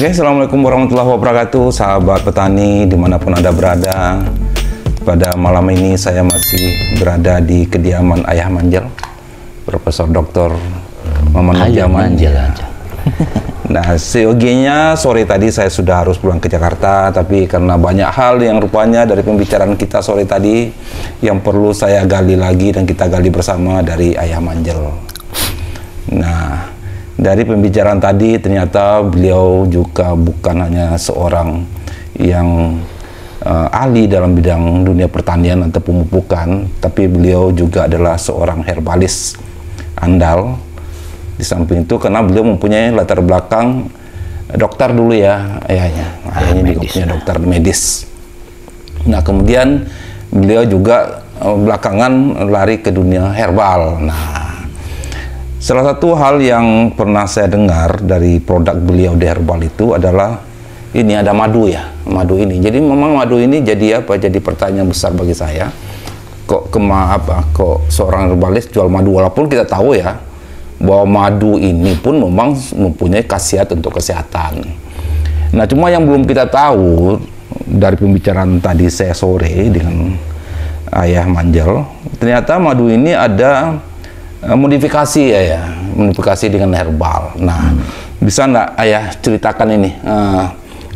Oke, Assalamualaikum warahmatullahi wabarakatuh, sahabat petani dimanapun Anda berada. Pada malam ini saya masih berada di kediaman Ayah Manjel, Profesor Dr. Maman Manjel. Nah, seyogianya sore tadi saya sudah harus pulang ke Jakarta, tapi karena banyak hal yang rupanya dari pembicaraan kita sore tadi yang perlu saya gali lagi dan kita gali bersama dari Ayah Manjel. Nah, dari pembicaraan tadi ternyata beliau juga bukan hanya seorang yang ahli dalam bidang dunia pertanian atau pemupukan, tapi beliau juga adalah seorang herbalis andal. Di samping itu karena beliau mempunyai latar belakang dokter dulu ya, ayahnya juga punya dokter medis. Nah, kemudian beliau juga belakangan lari ke dunia herbal. Nah, salah satu hal yang pernah saya dengar dari produk beliau di herbal itu adalah ini ada madu ya, madu ini. Jadi memang madu ini jadi apa? Jadi pertanyaan besar bagi saya. Kok seorang herbalis jual madu, walaupun kita tahu ya bahwa madu ini pun memang mempunyai khasiat untuk kesehatan. Nah, cuma yang belum kita tahu dari pembicaraan tadi saya sore dengan Ayah Manjel, ternyata madu ini ada modifikasi ya, modifikasi dengan herbal. Nah, bisa nggak Ayah ceritakan ini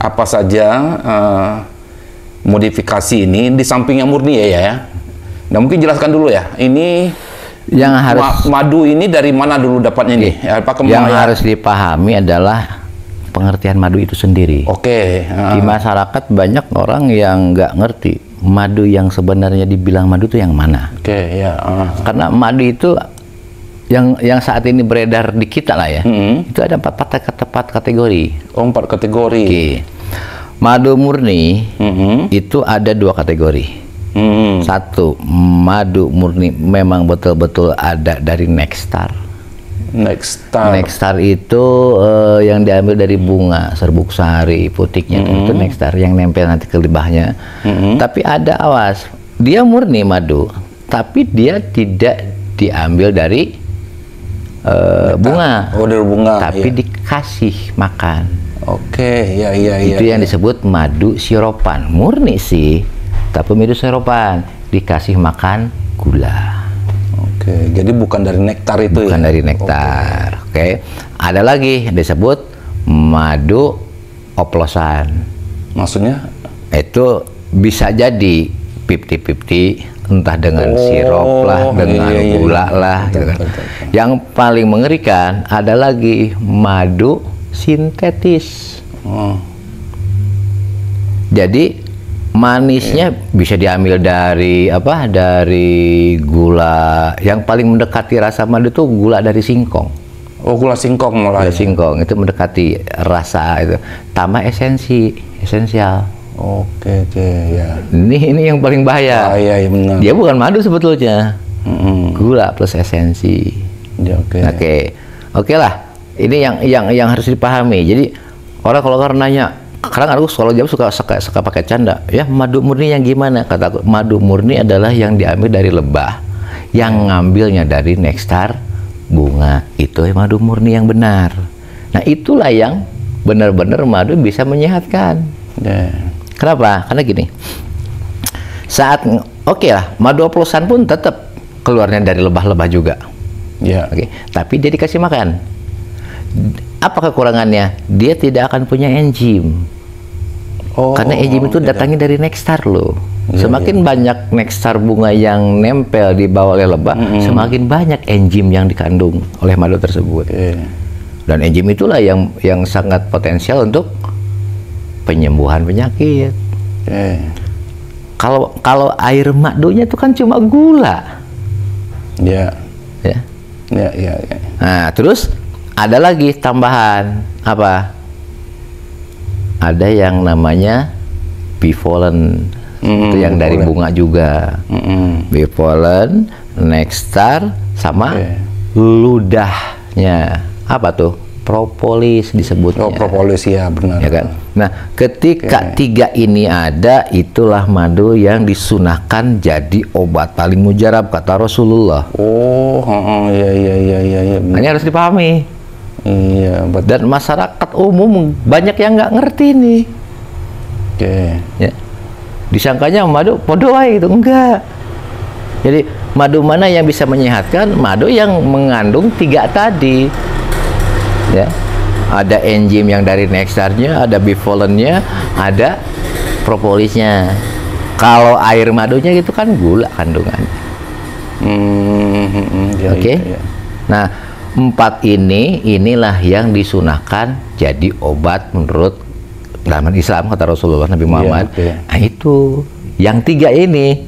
apa saja modifikasi ini di samping yang murni ya? Nah, mungkin jelaskan dulu ya, ini yang harus madu ini dari mana dulu dapatnya nih? Yang harus dipahami adalah pengertian madu itu sendiri. Oke. Di masyarakat banyak orang yang nggak ngerti madu yang sebenarnya dibilang madu itu yang mana. Oke, ya. Karena madu itu yang saat ini beredar di kita lah ya, itu ada empat kategori. Oh, 4 kategori. Oke. Madu murni itu ada 2 kategori. Satu, madu murni memang betul-betul ada dari nektar. Nektar itu yang diambil dari bunga serbuk sari, putiknya itu nektar yang nempel nanti ke limbahnya. Tapi ada awas, dia murni madu, tapi dia tidak diambil dari bunga. Oh, dari bunga. Tapi dikasih makan. Oke, ya. Itu yang disebut madu siropan. Murni sih, tapi madu siropan dikasih makan gula. Oke, jadi bukan dari nektar itu. Bukan dari nektar. Oke. Ada lagi disebut madu oplosan. Maksudnya? Itu bisa jadi 50-50. Entah dengan sirup lah, dengan gula lah, gitu kan. Yang paling mengerikan ada lagi madu sintetis. Jadi manisnya bisa diambil dari apa? Dari gula. Yang paling mendekati rasa madu itu gula dari singkong. Oh, gula singkong malah. Gula singkong itu mendekati rasa itu. Tambah esensial. Oke, ya. Ini yang paling bahaya. Iya, benar. Dia bukan madu sebetulnya. Gula plus esensi. Ya, Oke lah. Ini yang harus dipahami. Jadi orang kalau nanya, kadang aku kalau jawab suka pakai canda. Ya, madu murni yang gimana? Kata aku, madu murni adalah yang diambil dari lebah, yang ngambilnya dari nektar bunga. Itu madu murni yang benar. Nah, itulah yang benar-benar madu bisa menyehatkan. Kenapa? Karena gini, oke lah, madu oplosan pun tetap keluarnya dari lebah-lebah juga. Oke. Tapi dia dikasih makan. Apa kekurangannya? Dia tidak akan punya enzim. Karena enzim itu datangnya dari nektar loh. Semakin banyak nektar bunga yang nempel di bawah oleh lebah, semakin banyak enzim yang dikandung oleh madu tersebut. Dan enzim itulah yang sangat potensial untuk penyembuhan penyakit. Kalau air madunya itu kan cuma gula. Ya. Nah, terus ada lagi tambahan apa? Ada yang namanya bipolen. Itu yang dari bunga juga. Bipolen, nektar, sama ludahnya. Apa tuh? Propolis disebutnya. Propolis ya, benar. Ya kan? Nah, ketika 3 ini ada, itulah madu yang disunahkan jadi obat paling mujarab kata Rasulullah. Iya. Ini harus dipahami. Iya, betul. Dan masyarakat umum banyak yang nggak ngerti nih. Ya. Disangkanya madu podo wae gitu, enggak. Jadi madu mana yang bisa menyehatkan? Madu yang mengandung 3 tadi. Ya. Ada enzim yang dari nektarnya, ada bivolennya, ada propolisnya. Kalau air madunya itu kan gula kandungannya. Oke. Ya. Nah, 4 inilah yang disunahkan jadi obat menurut dalam Islam kata Rasulullah Nabi Muhammad. Nah, itu yang 3 ini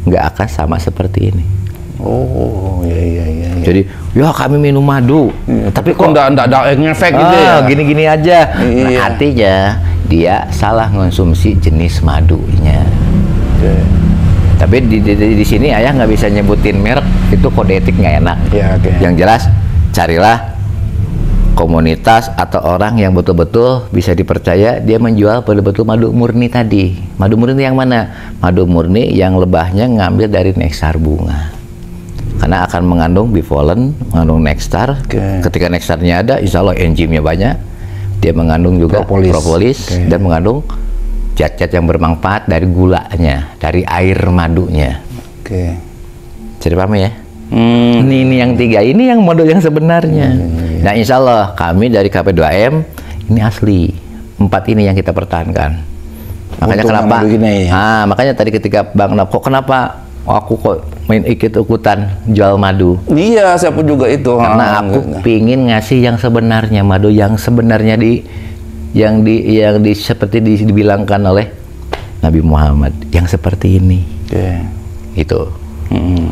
nggak akan sama seperti ini. Oh, iya. Jadi, ya kami minum madu, tapi kok nggak ada efek gitu ya? Gini-gini aja. Iya. Nah, artinya dia salah konsumsi jenis madunya. Tapi di sini ayah nggak bisa nyebutin merek, itu kode etik nggak enak. Yang jelas carilah komunitas atau orang yang betul-betul bisa dipercaya dia menjual betul-betul madu murni tadi. Madu murni yang mana? Madu murni yang lebahnya ngambil dari nektar bunga. Karena akan mengandung bivolen, mengandung nektar. Ketika nektarnya ada, insya Allah enzimnya banyak. Dia mengandung juga propolis dan mengandung zat-zat yang bermanfaat dari gulanya, dari air madunya. Jadi paham ya? Ini yang 3 ini yang madu yang sebenarnya. Nah, insya Allah kami dari KP2M ini asli 4 ini yang kita pertahankan. Makanya kenapa? Makanya tadi ketika Bang Nap, kok kenapa aku kok main ikut-ikutan jual madu? Iya, saya pun juga itu. Karena aku pingin ngasih yang sebenarnya, madu yang sebenarnya yang seperti dibilangkan oleh Nabi Muhammad, yang seperti ini. Itu.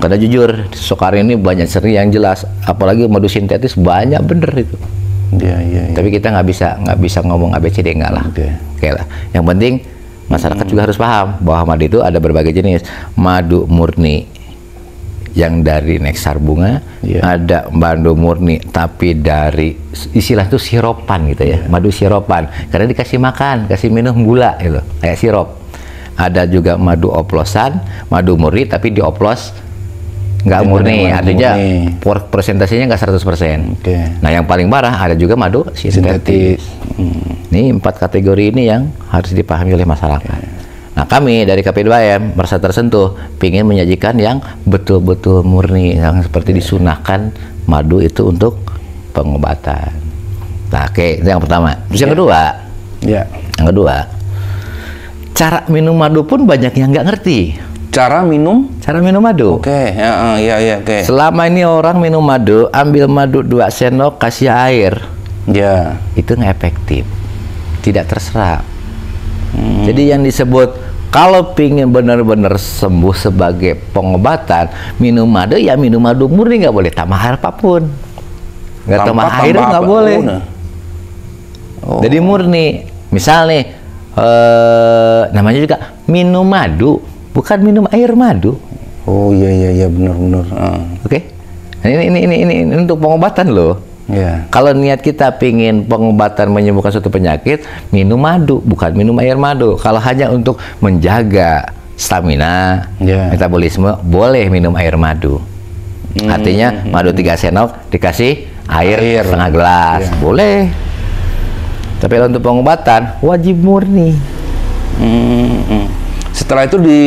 Karena jujur, sekarang ini banyak seri yang jelas, apalagi madu sintetis banyak bener itu. Iya. Tapi kita nggak bisa ngomong ABCD, enggak lah. Oke lah. Yang penting masyarakat juga harus paham bahwa madu itu ada berbagai jenis. Madu murni yang dari nektar bunga, ada madu murni tapi dari istilah itu siropan gitu ya, madu siropan karena dikasih makan, kasih minum gula gitu, kayak sirop. Ada juga madu oplosan, madu murni tapi dioplos nggak murni, artinya persentasenya nggak 100%. Nah, yang paling parah ada juga madu sintetis. Ini 4 kategori ini yang harus dipahami oleh masyarakat. Nah, kami dari KP2M merasa tersentuh, ingin menyajikan yang betul-betul murni, yang seperti disunahkan madu itu untuk pengobatan. Nah, oke, itu yang pertama. Terus yang kedua, yang kedua, cara minum madu pun banyak yang nggak ngerti. Cara minum madu. Oke. Selama ini orang minum madu, ambil madu 2 sendok, kasih air. Itu nggak efektif, tidak terserap. Jadi yang disebut kalau pingin benar-benar sembuh sebagai pengobatan, minum madu ya minum madu murni, nggak boleh tambah air apapun, nggak tambah air nggak boleh. Jadi murni. Misal nih, namanya juga minum madu, bukan minum air madu. Oh iya benar. Oke. Ini untuk pengobatan loh. Kalau niat kita pingin pengobatan menyembuhkan suatu penyakit, minum madu, bukan minum air madu. Kalau hanya untuk menjaga stamina, metabolisme, boleh minum air madu. Artinya madu 3 sendok dikasih air setengah gelas, boleh. Tapi kalau untuk pengobatan wajib murni. Setelah itu di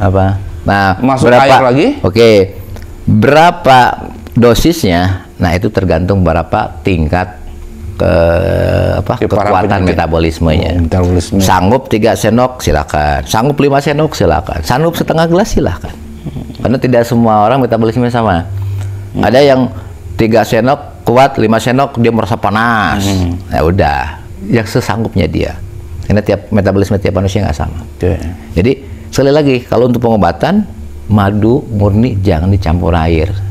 apa? Nah, masuk air lagi? Oke. Berapa dosisnya? Nah, itu tergantung berapa tingkat kekuatan metabolismenya. Sanggup 3 sendok silakan, sanggup 5 sendok silakan, sanggup setengah gelas silakan. Karena tidak semua orang metabolisme sama. Ada yang 3 sendok kuat, 5 sendok dia merasa panas. Ya udah, yang sesanggupnya dia. Karena tiap metabolisme tiap manusia nggak sama. Jadi sekali lagi, kalau untuk pengobatan madu murni jangan dicampur air.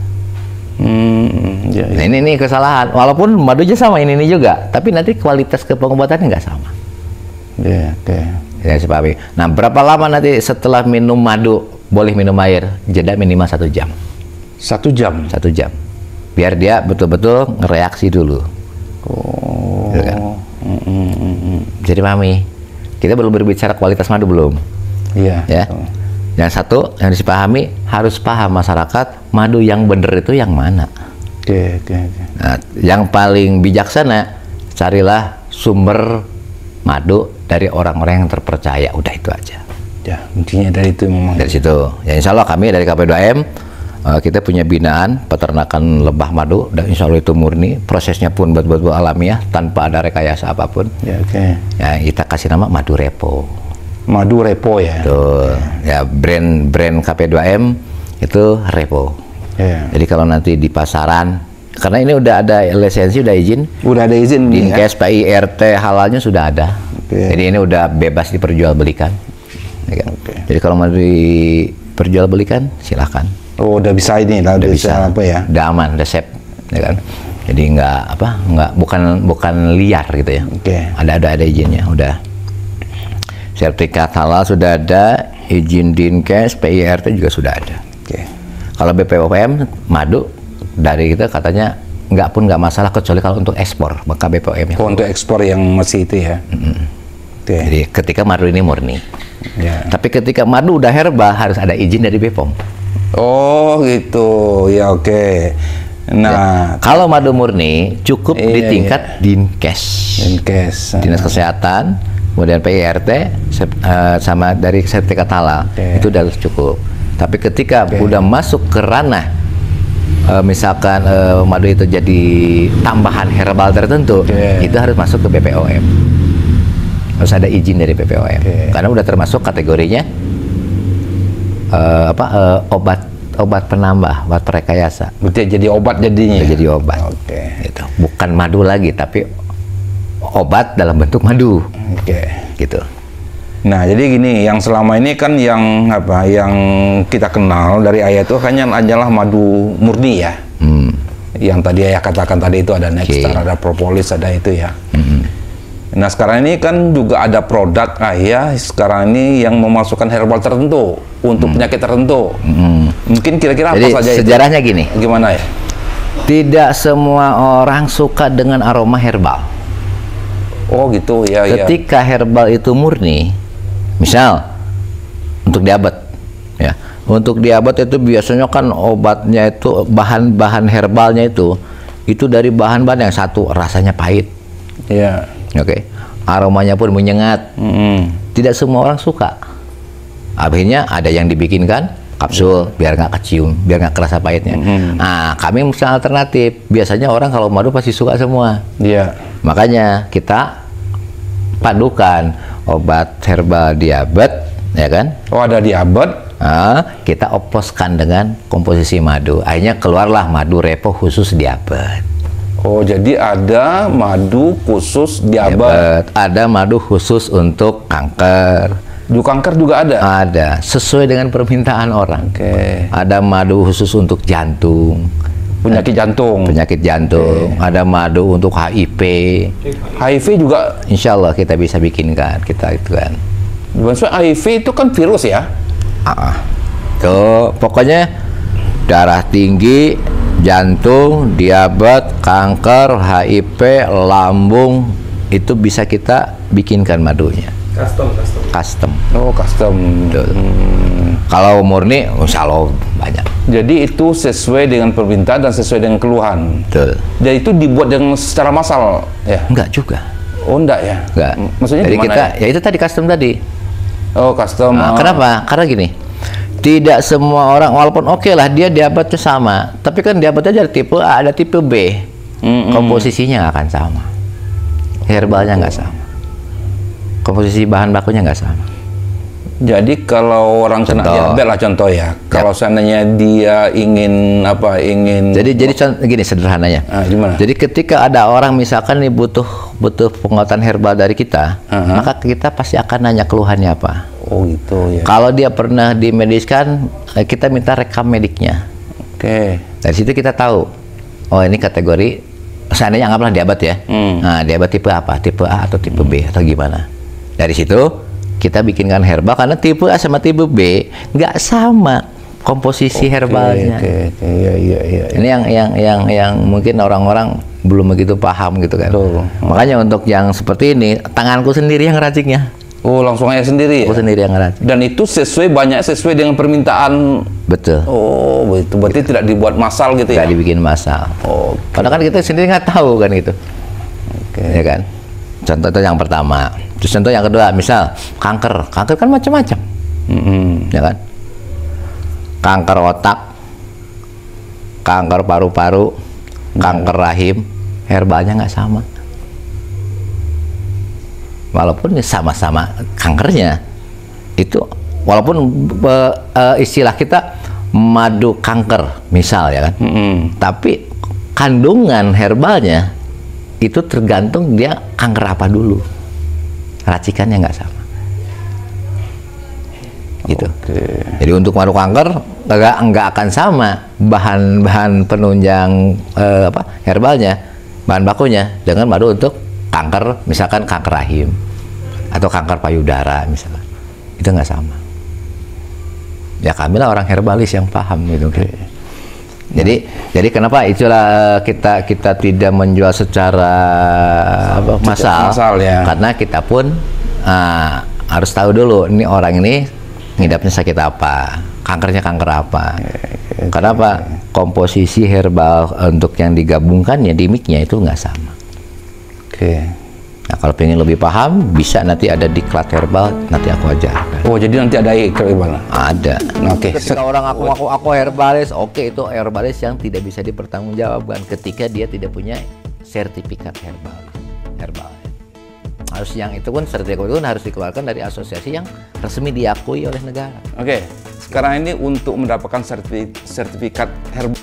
Nah, ini kesalahan. Walaupun madunya sama ini juga, tapi nanti kualitas kepengobatannya nggak sama. Yang saya pahami. Nah, berapa lama nanti setelah minum madu boleh minum air? Jeda minimal 1 jam. 1 jam. 1 jam. Biar dia betul-betul ngereaksi dulu. Gitu kan? Jadi pahami. Kita belum berbicara kualitas madu belum. Ya. Yang satu yang disepahami, harus paham masyarakat madu yang benar itu yang mana. Oke. Nah, yang paling bijaksana, carilah sumber madu dari orang-orang yang terpercaya. Udah itu aja. Ya, intinya dari itu memang. Dari situ. Ya insya Allah kami dari KP2M kita punya binaan peternakan lebah madu, dan insya Allah itu murni. Prosesnya pun betul-betul alamiah tanpa ada rekayasa apapun. Ya, oke. Ya, kita kasih nama Madu Repo. Madu Repo ya. Tuh. Ya, brand KP2M itu Repo. Ya. Jadi kalau nanti di pasaran, karena ini udah ada lisensi, udah izin. Udah ada izin nih ya. Dinkes, PIRT, halalnya sudah ada. Oke. Jadi ini udah bebas diperjualbelikan. Ya kan? Oke. Jadi kalau mau diperjualbelikan, silahkan. Oh, udah bisa ini lah, Udah bisa apa ya? Udah aman, udah safe, ya kan? Jadi bukan liar gitu ya. Oke. Ada izinnya, udah. Sertifikat halal sudah ada, izin Dinkes, PIRT juga sudah ada. Oke. Kalau BPOM madu dari kita katanya nggak masalah, kecuali kalau untuk ekspor, maka BPOM. Oh, untuk ekspor yang masih itu ya. Oke. Jadi ketika madu ini murni. Ya. Tapi ketika madu udah herbal harus ada izin dari BPOM. Oh gitu, ya oke. Nah, Kalau madu murni cukup di tingkat Dinkes, Dinas Kesehatan, kemudian PIRT, sama dari sertifikat halal, itu udah cukup. Tapi ketika udah masuk ke ranah, misalkan madu itu jadi tambahan herbal tertentu, itu harus masuk ke BPOM. Harus ada izin dari BPOM, karena udah termasuk kategorinya obat penambah, obat perekayasa. berarti jadi obat jadinya. Udah jadi obat. Oke. Gitu. Bukan madu lagi, tapi obat dalam bentuk madu. Oke. Gitu. Nah, jadi gini, yang selama ini kan yang kita kenal dari ayah itu hanya adalah madu murni ya. Yang tadi ayah katakan tadi itu ada Nexstar, ada Propolis, ada itu ya. Nah, sekarang ini kan juga ada produk ayah sekarang ini yang memasukkan herbal tertentu untuk penyakit tertentu. Mungkin kira-kira apa saja itu? Sejarahnya gini. Gimana ya? Tidak semua orang suka dengan aroma herbal. Oh gitu ya. Ketika herbal itu murni, misal untuk diabetes, ya. Untuk diabetes itu biasanya kan obatnya itu bahan-bahan herbalnya itu dari bahan-bahan yang satu rasanya pahit. Iya. Oke. Aromanya pun menyengat. Tidak semua orang suka. Akhirnya ada yang dibikinkan kapsul biar nggak kecium, biar nggak kerasa pahitnya. Nah, kami misalnya alternatif. Biasanya orang kalau madu pasti suka semua. Iya. Makanya kita padukan obat herbal diabetes, ya kan? Oh, ada diabetes. Kita oposkan dengan komposisi madu. Akhirnya keluarlah Madu Repo khusus diabetes. Oh, jadi ada madu khusus diabetes. Ada madu khusus untuk kanker. Untuk kanker juga ada? Ada, sesuai dengan permintaan orang. Oke. Ada madu khusus untuk jantung. Penyakit jantung. Penyakit jantung. Ada madu untuk HIV. HIV juga? Insya Allah kita bisa bikinkan, kita itu kan. Maksudnya HIV itu kan virus ya? Tuh, pokoknya darah tinggi, jantung, diabetes, kanker, HIV, lambung, itu bisa kita bikinkan madunya. Custom. Oh, custom. Kalau murni, insya Allah banyak. Jadi itu sesuai dengan permintaan dan sesuai dengan keluhan. Betul. Dan itu dibuat dengan secara massal, ya? Enggak juga. Oh, enggak ya? Enggak. Maksudnya jadi gimana kita, ya? itu tadi custom tadi. Oh, custom. Kenapa? Karena gini, tidak semua orang, walaupun oke lah dia diabetesnya sama, tapi kan diabetesnya ada tipe A, ada tipe B. Komposisinya nggak akan sama. Herbalnya nggak sama. Komposisi bahan bakunya nggak sama. Jadi kalau orang kena diabetes lah contoh ya. Kalau seandainya dia ingin Jadi gini sederhananya. Gimana? Jadi ketika ada orang misalkan nih butuh pengobatan herbal dari kita, maka kita pasti akan nanya keluhannya apa. Oh gitu ya. Kalau dia pernah dimediskan, kita minta rekam mediknya. Oke. Dari situ kita tahu, oh ini kategori, seandainya anggaplah diabetes ya. Nah, diabetes tipe apa? Tipe A atau tipe B atau gimana? Dari situ kita bikinkan herbal, karena tipe A sama tipe B nggak sama komposisi herbalnya. Iya. Ini yang mungkin orang-orang belum begitu paham gitu kan. Betul. Makanya untuk yang seperti ini, tanganku sendiri yang raciknya. Oh, langsung ayah sendiri ya? Aku sendiri yang ngeracik. Dan itu banyak sesuai dengan permintaan. Betul. Oh, begitu. Berarti tidak dibuat massal gitu ya? Tidak dibikin massal. Oh. Karena kan kita sendiri nggak tahu kan gitu. Oke. Ya kan? Contoh itu yang pertama. Terus contoh yang kedua, misal kanker. Kanker kan macam-macam. Ya kan? Kanker otak, kanker paru-paru, kanker rahim, herbalnya nggak sama. Walaupun sama-sama kankernya, itu walaupun istilah kita madu kanker misal ya kan, tapi kandungan herbalnya itu tergantung dia kanker apa dulu, racikannya nggak sama. Gitu. Jadi untuk madu kanker nggak akan sama bahan penunjang herbalnya, bahan bakunya dengan madu untuk kanker, misalkan kanker rahim atau kanker payudara misalkan, itu nggak sama. Ya kami lah orang herbalis yang paham gitu. Jadi kenapa itulah kita tidak menjual secara massal ya. Karena kita pun harus tahu dulu ini orang ini ngidapnya sakit apa, kankernya kanker apa. Kenapa komposisi herbal untuk yang digabungkannya di mix-nya itu nggak sama. Nah kalau pengen lebih paham bisa nanti ada diklat herbal, nanti aku ajarkan. Oh jadi nanti ada diklat herbal? Ada. Ketika orang aku herbalis, itu herbalis yang tidak bisa dipertanggungjawabkan ketika dia tidak punya sertifikat herbal. Harus yang itu pun sertifikat itu harus dikeluarkan dari asosiasi yang resmi diakui oleh negara. Sekarang ini untuk mendapatkan sertifikat herbal